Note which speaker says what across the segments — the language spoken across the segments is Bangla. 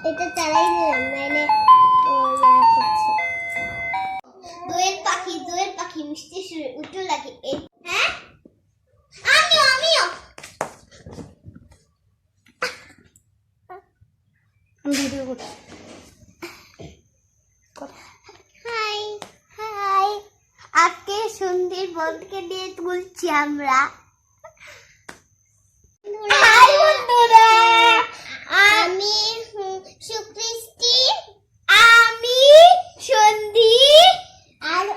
Speaker 1: এটা চালাই দিলাম নাইলে দোয়েল পাখি মিষ্টি সুরে উঠতে লাগে হ্যাঁ আমিও
Speaker 2: আমি ভিডিও করছি।
Speaker 1: হাই আজকে সন্ধ্যের বন্ধকে নিয়ে তুলছি আমরা। হাই বন্ধুরা, আমি সুকৃষ্টি, আমি সন্ধি আর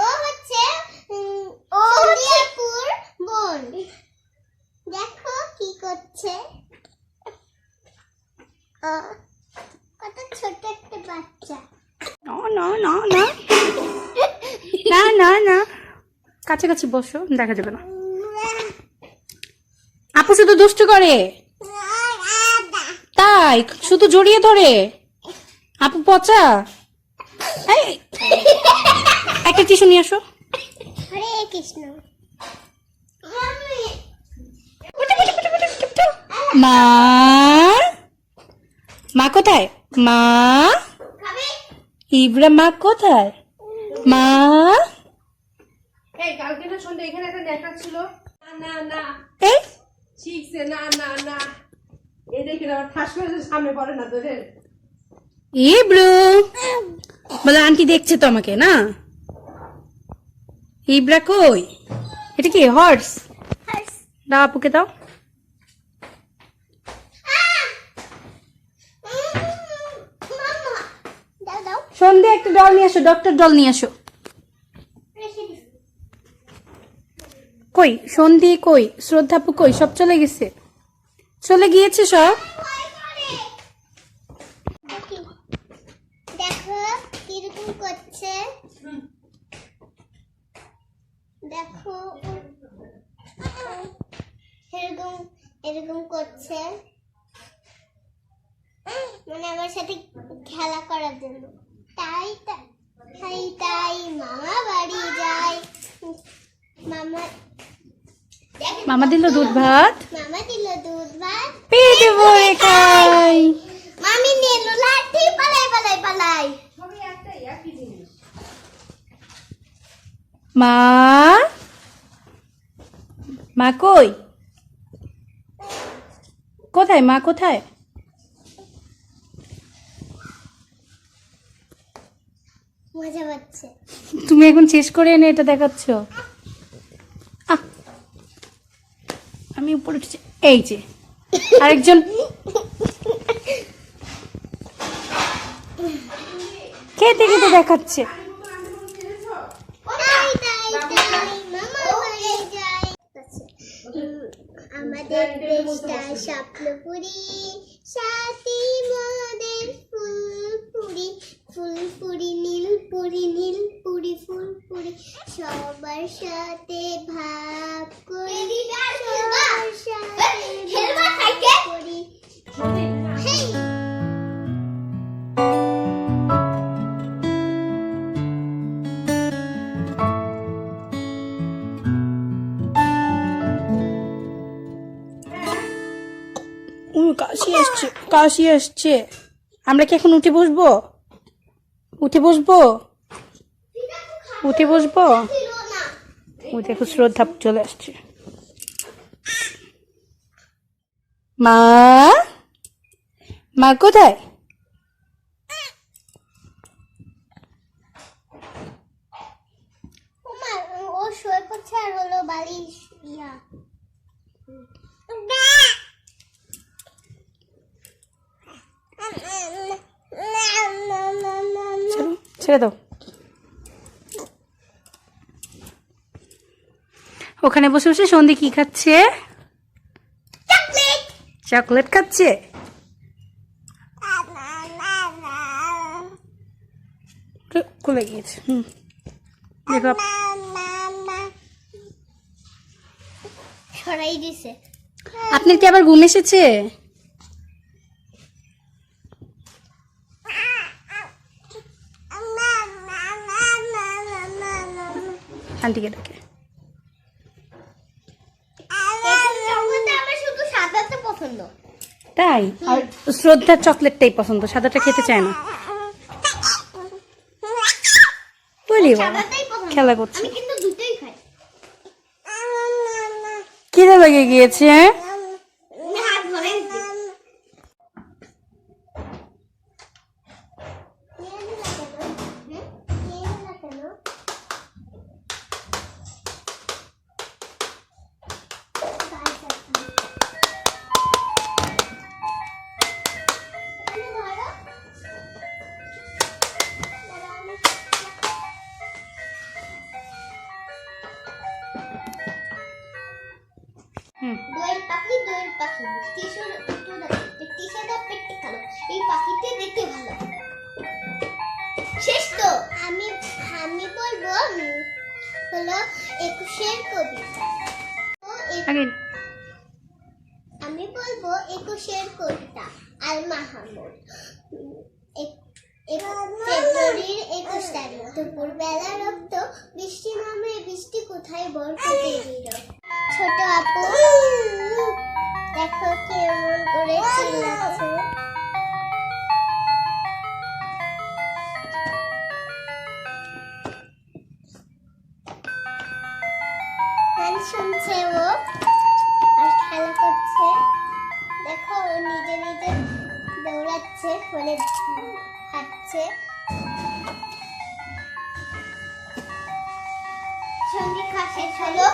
Speaker 1: ও হচ্ছে সন্ধিয়াপুর বোন। দেখো কি করছে, কত ছোট একটা বাচ্চা।
Speaker 2: না কাছাকাছি বসো, দেখা যাবে না। আপু শুধু দুষ্টু করে, তাই শুধু জড়িয়ে ধরে। আপু পচা। একটা টিস্যু নিয়ে আসো।
Speaker 1: হরে কৃষ্ণ।
Speaker 2: মা মা কোথায়? মা ইব্রা মা কোথায়? মা
Speaker 3: এই কালকে না সন্ধ্যা এখানে একটা নেটওয়ার্ক ছিল। না
Speaker 2: এই
Speaker 3: ঠিকছে না এই দেখে আবার ঠাস করে সামনে পড়ে না তোরে।
Speaker 2: ইব্রু বলে আন্টি দেখছে তো আমাকে না। ইব্রা কই? এটা কি হর্স? দাও আপুকে দাও। সন্ধ্যে একটা ডল নিয়ে আসো, ডক্টর ডল নিয়ে আসো। কই সন্ধি, কই শ্রদ্ধাপু, কই? সব চলে গেছে, চলে গিয়েছে সব।
Speaker 1: দেখো কিরকম করছে, দেখো এরকম করছে, মানে আমার সাথে খেলা করার জন্য। তাই মামা বাড়ি যায়।
Speaker 2: মামা দিল দুধ ভাত, পেট ভরে খাই।
Speaker 1: মামি নিল লাঠি, পালাই।
Speaker 3: সবই একই জিনিস।
Speaker 2: মা কই? কোথায় মা, কোথায়?
Speaker 1: মজা পাচ্ছে।
Speaker 2: তুমি এখন শেষ করে এনে এটা দেখাচ্ছ। আমি উপরে উঠেছি, এই যে আরেকজন খেতে খেতে দেখাচ্ছে।
Speaker 1: আমাদের দেশটা স্বপ্নপুরি, সাথী মোদের ফুলপুরি নীলপুরি ফুলপুরি, সবার সাথে ভাব করি, সবার সাথে ভাব করি।
Speaker 2: কাশি আসছে। আমরা কি এখন উঠে বসবো? ওই দেখো শ্রদ্ধা চলে আসছে। মা কোথায়?
Speaker 1: ও শুয়ে পড়ছে আর হলো বালিশ ইয়া।
Speaker 2: ছেড়ে দাও। ওখানে বসে বসে সন্ধি কি খাচ্ছে? চকলেট খাচ্ছে। খুলে গিয়েছে। দেখো
Speaker 1: সরাই দিছে।
Speaker 2: আপনার কি আবার ঘুম এসেছে? আন্টিকে ডাকে।
Speaker 1: পছন্দ।
Speaker 2: তাই? আর শ্রদ্ধার চকলেটটাই পছন্দ, সাদাটা খেতে চায় না। ওরে বাবা,
Speaker 1: সাদাটাই পছন্দ।
Speaker 2: খেলা করছে।
Speaker 1: আমি কিন্তু দুটোই খাই।
Speaker 2: খিদে লেগে গিয়েছে, হ্যাঁ?
Speaker 1: আমি হাত ধরে নিচ্ছি।
Speaker 2: হুম।
Speaker 1: দোয়েল পাখি টিসুর টিসাটা পেটে খালো, এই পাখিটা দেখতে ভালো। শেষ তো। আমি বলবো হলো 21-এর কবিতা।
Speaker 2: আগে
Speaker 1: আমি বলবো 21-এর কবিতা আল মাহমুদ। ফেব্রুয়ারির 21 তারিখ দুপুর বেলা রক্ত, বৃষ্টি নামে বৃষ্টি কোথায় বরকতে নীরব। ছোট আপু দেখো কেমন করে চিল্লাচ্ছে। গান শুনছে ও আর খেলা করছে। দেখো ও নিজে নিজে দৌড়াচ্ছে, মানে হাঁটছে। সঙ্গীত খাওয়া শেষ হলো।